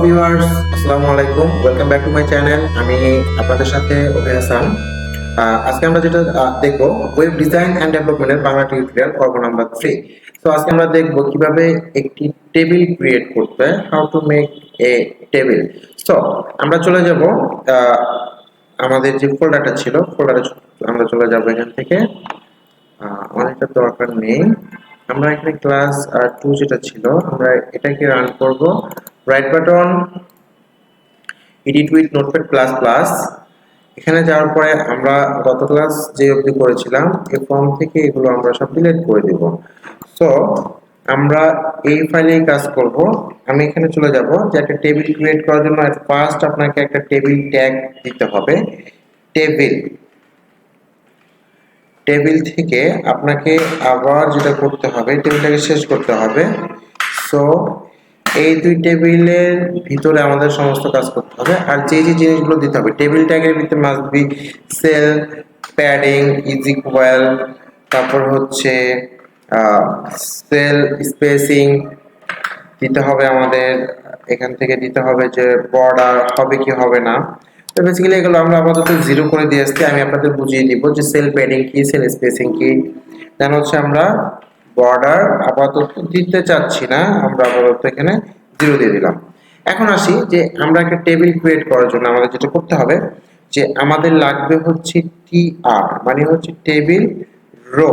Viewers, আসসালামু আলাইকুম। Welcome back to my channel. আমি আপনাদের সাথে অভয় হাসান। আজকে আমরা যেটা দেখবো, ওয়েব ডিজাইন অ্যান্ড ডেভেলপমেন্টের বাংলা টিউটোরিয়াল পর্ব নাম্বার 3। তো আজকে আমরা দেখবো কিভাবে একটি টেবিল ক্রিয়েট করতে, how to make a table. So আমরা চলে যাব আমাদের যে ফোল্ডারটা ছিল, ফোল্ডারে আমরা চলে যাব এখান থেকে। অনেকটা দরকার নেই। আমরা এখানে ক্লাস 2 যেটা ছিল, আমরা এটাকে রান করব। Right button, edit with notepad plus plus. এখানে যাওয়ার পরে আমরা গত ক্লাস যে অবধি করেছিলাম এই ফর্ম থেকে এগুলো আমরা সব ডিলিট করে দেব। সো আমরা এই ফাইলে কাজ করব। আমি এখানে চলে যাব যে একটা টেবিল ক্রিয়েট করার জন্য ফার্স্ট আপনাকে একটা টেবিল ট্যাগ দিতে হবে। টেবিল টেবিল থেকে আপনাকে আবার যেটা করতে হবে, টেবিলটাকে শেষ করতে হবে। সো এই দুই টেবিলের ভিতরে আমাদের সমস্ত কাজ করতে হবে। আর যে যে জিনিসগুলো দিতে হবে, টেবিল ট্যাগের ভিতরে must be cell, padding, is equal, তারপর হচ্ছে সেল স্পেসিং দিতে হবে আমাদের। এখান থেকে দিতে হবে যে বর্ডার হবে কি হবে না। তো বেসিক্যালি এগুলো আমরা আপাতত জিরো করে দিয়ে আসছি। আমি আপনাদের বুঝিয়ে দিব যে সেল প্যাডিং কি, সেল স্পেসিং কি। দেন হচ্ছে আমরা বর্ডার আপাতত দিতে চাচ্ছি না, আমরা আপাতত এখানে জিরো দিয়ে দিলাম। এখন আসি যে আমরা একটা টেবিল ক্রিয়েট করার জন্য আমাদের যেটা করতে হবে, যে আমাদের লাগবে হচ্ছে টিআর, মানে হচ্ছে টেবিল রো।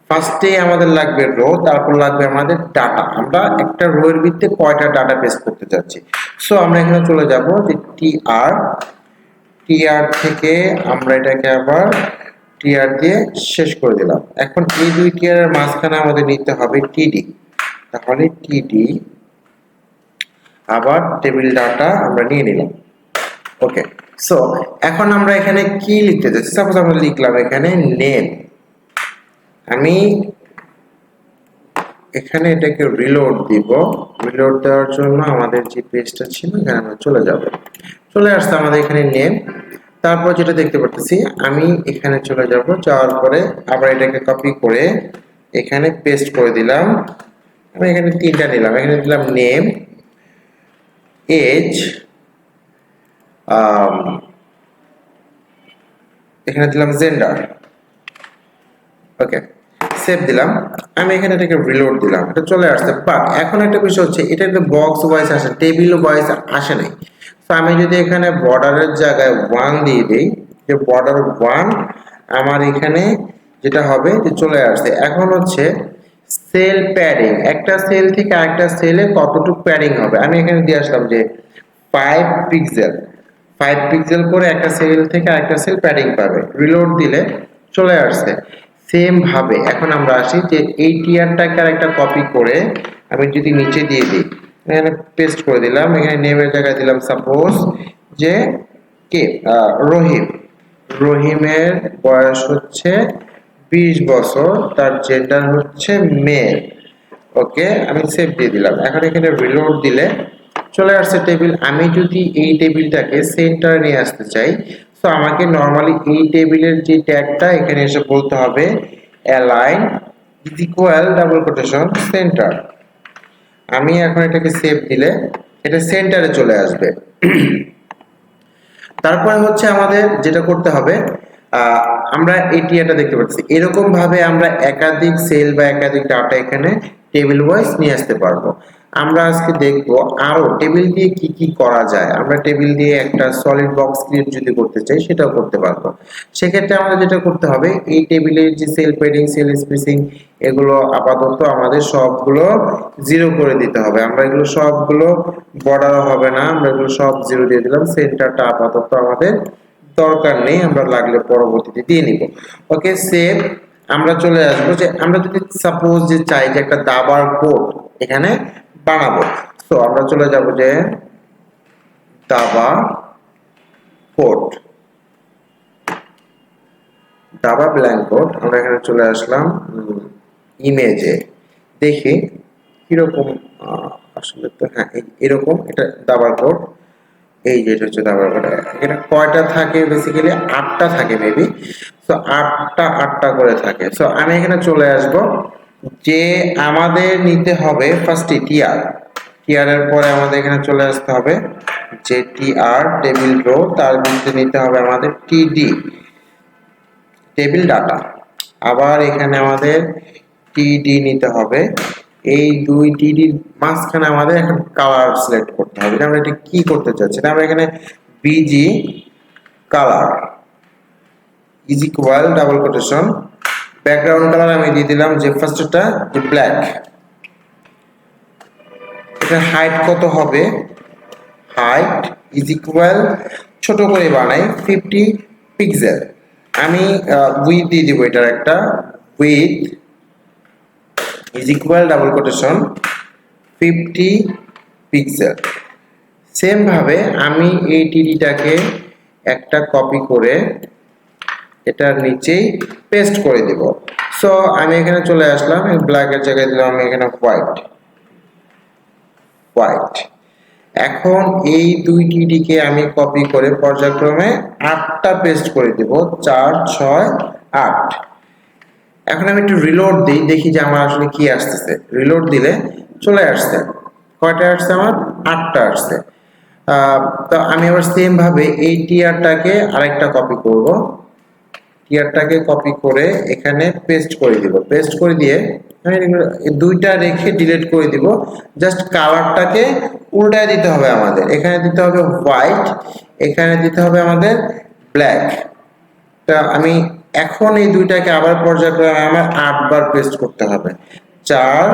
ফার্স্টে আমাদের লাগবে রো, তারপর লাগবে আমাদের ডাটা। আমরা একটা রো এর ভিতরে কয়টা ডাটা পেস্ট করতে যাচ্ছি। সো আমরা এখানে চলে যাব যে টিআর, টিআর থেকে আমরা এটাকে আবার টিআর দিয়ে শেষ করে দিলাম। এখন এই দুই টিআর এর মাঝখানে আমাদের নিতে হবে টিডি। তাহলে টিডি আবার টেবিল ডাটা আমরা নিয়ে নিলাম। ওকে, সো এখন আমরা এখানে কি লিখতে যাচ্ছি। সাপোজ আমরা লিখলাম এখানে নেম। আমি এখানে এটাকে রিলোড দিব। রিলোড দেওয়ার জন্য আমাদের যে পেজটা ছিল এখানে আমরা চলে যাব। চলে আসছে আমাদের এখানে নেম। তারপর যেটা দেখতে পাচ্ছি, আমি এখানে চলে যাব। যাওয়ার পরে আবার এটাকে কপি করে এখানে পেস্ট করে দিলাম। আমি এখানে তিনটা নিলাম। এখানে দিলাম নেম, এজ, এখানে দিলাম জেন্ডার। ওকে, সেভ দিলাম। আমি এখানে এটাকে রিলোড দিলাম, এটা চলে আসছে। বাট এখন একটা বিষয় হচ্ছে, এটা একটা বক্স ওয়াইজ আসে, টেবিল ওয়াইজ আসে নাই। তো আমি যদি এখানে বর্ডারের জায়গায় 1 দিয়ে দিই, যে বর্ডার 1, আমার এখানে যেটা হবে যে চলে আসছে। এখন হচ্ছে সেল প্যাডিং, একটা সেল থেকে আরেকটা সেলে কতটুকু প্যাডিং হবে, আমি এখানে দিয়ে আসলাম যে 5 পিক্সেল। 5 পিক্সেল করে একটা সেল থেকে আরেকটা সেল প্যাডিং পাবে। রিলোড দিলে চলে আসছে। সেম ভাবে এখন আমরা আসি যে এই টিআরটাকে আরেকটা কপি করে আমি যদি নিচে দিয়ে দিই, এখানে পেস্ট করে দিলাম। এখানে নেমের জায়গায় দিলাম সাপোজ যে কে রহিম। রহিমের বয়স হচ্ছে 20 বছর, তার জেন্ডার হচ্ছে মেল। ওকে, আমি সেভ দিয়ে দিলাম। এখন এখানে রিলোড দিলে চলে আসছে টেবিল। আমি যদি এই টেবিলটাকে সেন্টারে নিয়ে আসতে চাই, তো আমাকে নরমালি এই টেবিলের যে ট্যাগটা এখানে এসে বলতে হবে align is equal double quotation centre. আমি এখন এটাকে সেভ দিলে এটা সেন্টারে চলে আসবে। তারপরে হচ্ছে আমাদের যেটা করতে হবে, আমরা এই টিয়াটা দেখতে পাচ্ছি, এরকম ভাবে আমরা একাধিক সেল বা একাধিক ডাটা এখানে টেবিল ওয়াইজ নিয়ে আসতে পারবো। আমরা আজকে দেখব আরো টেবিল দিয়ে কি কি করা যায়। আমরা টেবিল দিয়ে একটা সলিড বক্স ক্রিয়েট যদি করতে চাই, সেটাও করতে পারবো। সেক্ষেত্রে আমাদের যেটা করতে হবে, এই টেবিলের যে সেল প্যাডিং, সেল স্পেসিং, এগুলো আপাতত আমাদের সবগুলো জিরো করে দিতে হবে। আমরা এগুলো সবগুলো বর্ডারও হবে না, আমরা এগুলো সব জিরো দিয়ে দিলাম। সেন্টারটা আপাতত আমাদের দরকার নেই, আমরা লাগলে পরবর্তীতে দিয়ে নিব। ওকে, সেভ। আমরা চলে আসবো যে আমরা যদি সাপোজ যে চাই যে একটা দাবার কোড এখানে বানাবো। তো আমরা চলে যাব যে দাবা কোড, দাবা ব্ল্যাঙ্ক কোড। আমরা এখানে চলে আসলাম ইমেজে, দেখি কিরকম আসলে। তো হ্যাঁ, এরকম এটা দাবার কোড। এই যেটা হচ্ছে দাবার কোড। এখানে কয়টা থাকে, বেসিক্যালি 8টা থাকে মেবি। সো 8টা করে থাকে। সো আমি এখানে চলে আসব যে আমাদের নিতে হবে ফার্স্ট টিআর। টিআর এর পরে আমাদের এখানে চলে আসতে হবে যে টিআর টেবিল রো, তার ভিতরে নিতে হবে আমাদের টিডি টেবিল ডাটা। আবার এখানে আমাদের টিডি নিতে হবে। এই দুই টিডির মাঝখানে আমাদের এখন কালার সিলেক্ট করতে হবে। আমরা এটা কি করতে চাচ্ছি, আমরা এখানে busy colour is equal double quotation background colour আমি দিয়ে দিলাম যে ফার্স্টটা যে ব্ল্যাক। এটা হাইট কত হবে, হাইট ইজ ইকুয়াল ছোট করে বানাই 50 পিক্সেল। আমি উইথ দিয়ে দিব, এটার একটা with is equal double quotation 50 pixel. Same ভাবে আমি এই টিডিটাকে একটা কপি করে এটার নিচেই পেস্ট করে দিব। সো আমি এখানে চলে আসলাম, এই ব্ল্যাকের জায়গায় দিলাম আমি এখানে হোয়াইট। এখন এই দুই টিডিকে আমি কপি করে পর্যায়ক্রমে 8টা পেস্ট করে দিব, 4 6 8। এখন আমি একটু রিলোড দিই, দেখি যে আমার আসলে কি আসতেছে। রিলোড দিলে চলে আসছে, কয়টা আসছে আমার, 8টা আসছে। তো আমি আবার সেম ভাবে এই টিআরটাকে আরেকটা কপি করব, টিআরটাকে কপি করে এখানে পেস্ট করে দিব। পেস্ট করে দিয়ে আমি দুইটা রেখে ডিলিট করে দিব। জাস্ট কালারটাকে উল্টায় দিতে হবে আমাদের, এখানে দিতে হবে হোয়াইট, এখানে দিতে হবে আমাদের ব্ল্যাক। তা আমি এখন এই দুইটাকে আবার পর্যায়ক্রমে আমার 8 বার পেস্ট করতে হবে, 4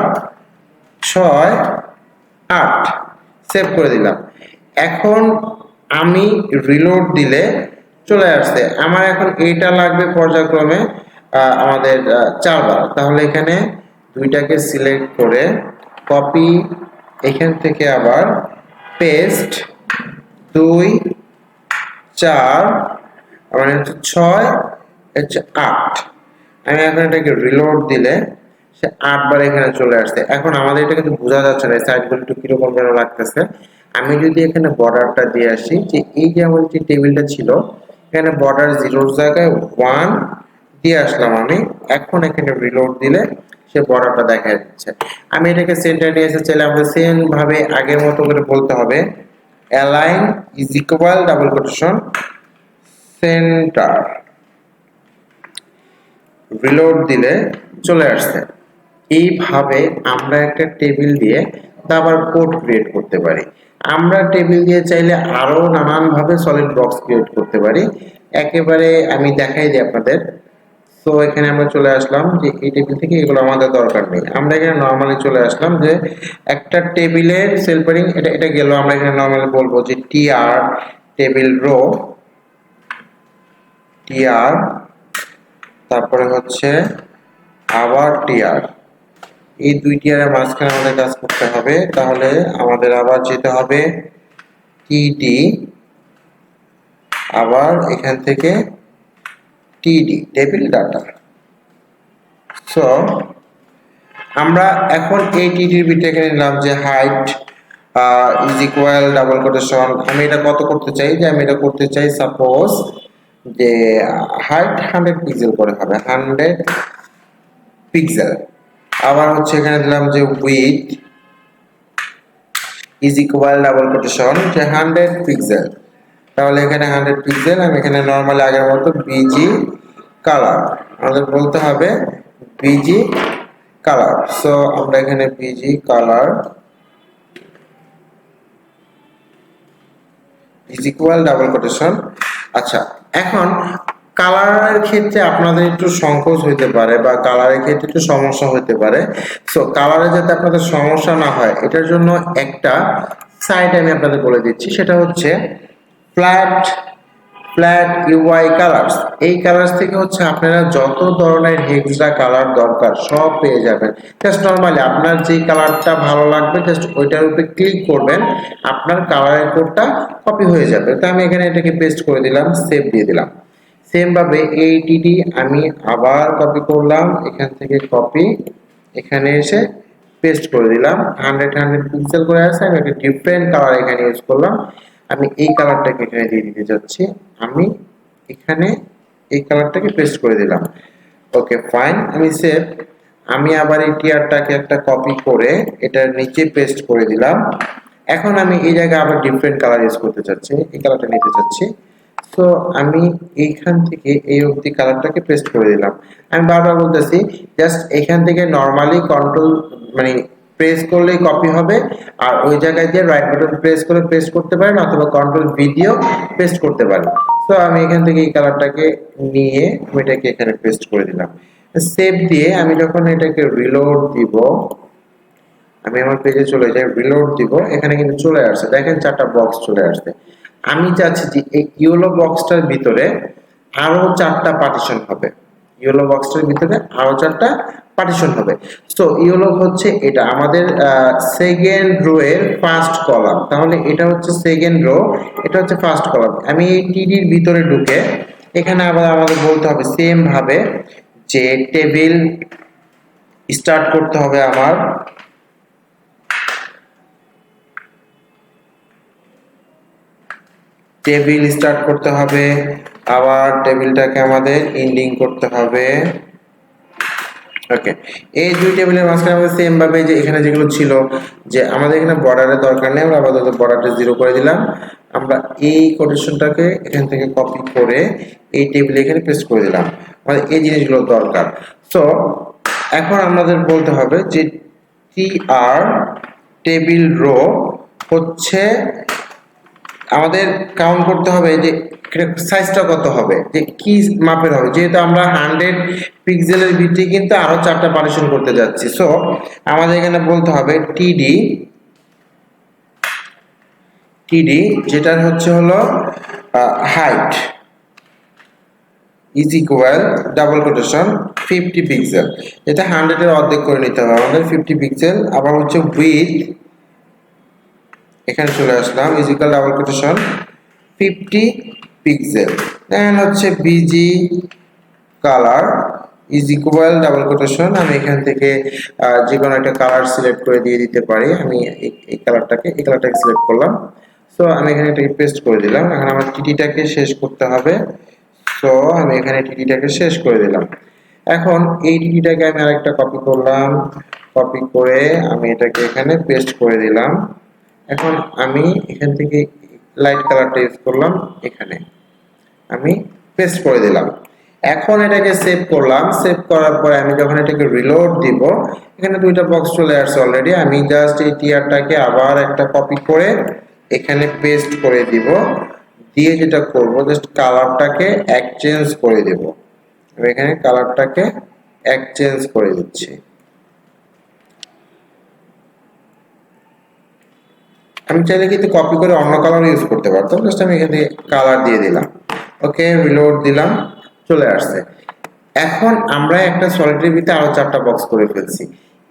6 8। সেভ করে দিলাম। এখন আমি রিলোড দিলে চলে আসছে আমার। এখন এইটা লাগবে পর্যায়ক্রমে আমাদের 4 বার। তাহলে এখানে দুইটাকে সিলেক্ট করে কপি, এখান থেকে আবার পেস্ট 2 4 আমার হচ্ছে 6 হচ্ছে 8। আমি এখন এটাকে রিলোড দিলে সে 8 বার এখানে চলে আসছে। এখন আমাদের এটা কিন্তু বোঝা যাচ্ছে না, সাইডগুলো একটু কিরকম যেন লাগতেছে। আমি যদি এখানে বর্ডারটা দিয়ে আসি, যে এই যে আমাদের যে টেবিলটা ছিল এখানে বর্ডার 0 জায়গায় 1 দিয়ে আসলাম আমি। এখন এখানে রিলোড দিলে সে বর্ডারটা দেখা যাচ্ছে। আমি এটাকে সেন্টার নিয়ে এসে চাইলে আমাদের সেম ভাবে আগের মতো করে বলতে হবে align is equal double quotation centre. Reload দিলে চলে আসছে। এইভাবে আমরা একটা টেবিল দিয়ে আবার কোড ক্রিয়েট করতে পারি। আমরা টেবিল দিয়ে চাইলে আরো নানান ভাবে সলিড বক্স ক্রিয়েট করতে পারি। একেবারে আমি দেখাই দিই আপনাদের। তো এখানে আমরা চলে আসলাম যে এই টেবিল থেকে এগুলো আমাদের দরকার নেই। আমরা এখানে নরমালি চলে আসলাম যে একটা টেবিলের সেল পেয়ারিং এটা গেল। আমরা এখানে নরমালি বলবো যে টিআর টেবিল রো, টিআর তারপরে হচ্ছে আবার টিআর, এই দুই টিআরের মাঝখানে আমাদের কাজ করতে হবে। তাহলে আমাদের আবার যেতে হবে টিডি, আবার এখান থেকে টিডি টেবিল ডাটা। সো আমরা এখন এই টিডির ভিতরে এখানে নিলাম যে height is equal double quotation. আমি এটা কত করতে চাই, যে আমি এটা করতে চাই সাপোজ যে হাইট 100 পিক্সেল করে হবে, 100 পিক্সেল। আবার হচ্ছে এখানে দিলাম যে with is equal double quotation যে 100 পিক্সেল। তাহলে এখানে 100 পিক্সেল। আমি এখানে নরমালি আগের মতো বিজি কালার আমাদের বলতে হবে, বিজি কালার। সো আমরা এখানে busy colour is equal double quotation. আচ্ছা, এখন কালারের ক্ষেত্রে আপনাদের একটু সংকোচ হইতে পারে বা কালারের ক্ষেত্রে একটু সমস্যা হইতে পারে। সো কালারে যাতে আপনাদের সমস্যা না হয় এটার জন্য একটা সাইট আমি আপনাদের বলে দিচ্ছি, সেটা হচ্ছে ফ্ল্যাট ইউআই কালার্স। এই কালার্স থেকে হচ্ছে আপনারা যত ধরনের হেক্সা কালার দরকার সব পেয়ে যাবেন। জাস্ট নরমালি আপনার যে কালারটা ভালো লাগবে জাস্ট ওইটার উপরে ক্লিক করবেন, আপনার কালারের কোডটা কপি হয়ে যাবে। তো আমি এখানে এটাকে পেস্ট করে দিলাম, সেভ দিয়ে দিলাম। সেম ভাবে এই টিডি আমি আবার কপি করলাম, এখান থেকে কপি, এখানে এসে পেস্ট করে দিলাম। 100 পিক্সেল করে আছে। আমি একটা ডিফারেন্ট কালার এখানে ইউজ করলাম। আমি এই কালারটাকে এখানে দিয়ে দিতে যাচ্ছি। আমি এখানে এই কালারটাকে পেস্ট করে দিলাম। ওকে ফাইন, আমি সেভ। আমি আবার এই টিয়ারটাকে একটা কপি করে এটার নিচে পেস্ট করে দিলাম। এখন আমি এই জায়গায় আবার ডিফারেন্ট কালার ইউজ করতে চাচ্ছি, এই কালারটা নিতে চাচ্ছি। সো আমি এইখান থেকে এই অবধি কালারটাকে পেস্ট করে দিলাম। আমি বারবার বলতেছি জাস্ট এখান থেকে নর্মালি কন্ট্রোল মানে প্রেস করলেই কপি হবে, আর ওই জায়গায় দিয়ে রাইট বাটন প্রেস করে পেস্ট করতে পারেন অথবা কন্ট্রোল ভিডিও পেস্ট করতে পারেন। সো আমি এখান থেকে এই কালারটাকে নিয়ে আমি এটাকে এখানে পেস্ট করে দিলাম। সেভ দিয়ে আমি যখন এটাকে রিলোড দিব, আমি আমার পেজে চলে যাই, রিলোড দিব, এখানে কিন্তু চলে আসছে, দেখেন 4টা বক্স চলে আসছে। আমি চাচ্ছি যে এই ইয়েলো বক্সটার ভিতরে আরো 4টা পার্টিশন হবে, ইয়েলো বক্সটার ভিতরে আরো 4টা পার্টিশন হবে। সো ইয়েলো হচ্ছে এটা আমাদের সেকেন্ড রো এর ফার্স্ট কলাম, তাহলে এটা হচ্ছে সেকেন্ড রো, এটা হচ্ছে ফার্স্ট কলাম। আমি এই টিডির ভিতরে ঢুকে এখানে আবার আমাদের বলতে হবে সেম ভাবে যে টেবিল স্টার্ট করতে হবে আমার, টেবিল স্টার্ট করতে হবে, আবার টেবিলটাকে আমাদের এন্ডিং করতে হবে। ওকে, এই দুই টেবিলের মাঝখানে আমাদের সেম ভাবে যে এখানে যেগুলো ছিল যে আমাদের এখানে বর্ডারের দরকার নেই, আমরা আপাতত বর্ডারটা 0 করে দিলাম। আমরা এই কোটেশনটাকে এখান থেকে কপি করে এই টেবিলে এখানে পেস্ট করে দিলাম, আমাদের এই জিনিসগুলো দরকার। সো এখন আমাদের বলতে হবে যে টি আর টেবিল রো হচ্ছে আমাদের কাউন্ট করতে হবে যে সাইজটা কত হবে, যে কি মাপের হবে, যেহেতু আমরা 100 পিক্সেলের ভিতরে কিন্তু আরো 4টা পার্টিশন করতে যাচ্ছি। সো আমাদের এখানে বলতে হবে টিডি, টিডি যেটা হচ্ছে হলো height is equal double quotation 50 pixel, এটা 100 এর অর্ধেক করে নিতে হবে আমাদের 50 পিক্সেল। আবার হচ্ছে উইথ, এখানে চলে আসলাম, is equal double quotation 50 pixel. Then হচ্ছে BG colour is equal double quotation, আমি এখান থেকে যে কোনো একটা কালার সিলেক্ট করে দিয়ে দিতে পারি। আমি এই কালারটাকে সিলেক্ট করলাম। সো আমি এখানে এটাকে পেস্ট করে দিলাম। এখন আমার টিটিটাকে শেষ করতে হবে। সো আমি এখানে টিটিটাকে শেষ করে দিলাম। এখন এই টিটিটাকে আমি আরেকটা কপি করলাম, কপি করে আমি এটাকে এখানে পেস্ট করে দিলাম। এখন আমি এখান থেকে লাইট কালারটা ইউজ করলাম, এখানে আমি পেস্ট করে দিলাম। এখন এটাকে সেভ করলাম, সেভ করার পরে আমি যখন এটাকে রিলোড দিব, এখানে দুইটা বক্স চলে আসছে অলরেডি। আমি জাস্ট এই টিয়ারটাকে আবার একটা কপি করে এখানে পেস্ট করে দিব, দিয়ে যেটা করব জাস্ট কালারটাকে এক্সচেঞ্জ করে দেব। আমি এখানে কালারটাকে এক্সচেঞ্জ করে দিচ্ছি। আমি চাইলে কিন্তু কপি করে অন্য কালার ইউজ করতে পারতাম, জাস্ট আমি এখান থেকে কালার দিয়ে দিলাম। ওকে, রিলোড দিলাম, চলে আসছে। এখন আমরা একটা সলিডের ভিতরে আরো 4টা বক্স করে ফেলছি।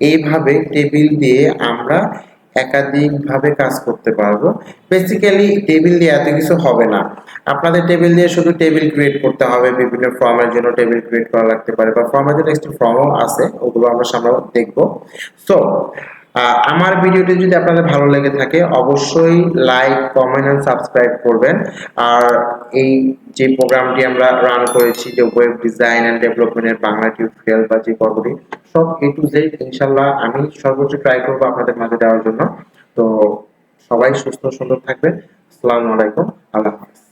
এইভাবে টেবিল দিয়ে আমরা একাধিক ভাবে কাজ করতে পারবো। বেসিক্যালি টেবিল দিয়ে এত কিছু হবে না, আপনাদের টেবিল দিয়ে শুধু টেবিল ক্রিয়েট করতে হবে, বিভিন্ন ফর্মের জন্য টেবিল ক্রিয়েট করা লাগতে পারে, বা ফর্মের জন্য এক্সট্রা ফর্মও আছে, ওগুলো আমরা সামনে দেখবো। সো আমার ভিডিওটি যদি আপনাদের ভালো লেগে থাকে অবশ্যই লাইক, কমেন্ট এন্ড সাবস্ক্রাইব করবেন। আর এই যে প্রোগ্রামটি আমরা রান করেছি, যে ওয়েব ডিজাইন এন্ড ডেভেলপমেন্টের বাংলা টিউটোরিয়াল বা যে পর্বটি, সব A to Z ইনশাআল্লাহ আমি সর্বোচ্চ ট্রাই করব আপনাদের মাঝে দেওয়ার জন্য। তো সবাই সুস্থ সুন্দর থাকবেন। আসসালামু আলাইকুম, আল্লাহ হাফেজ।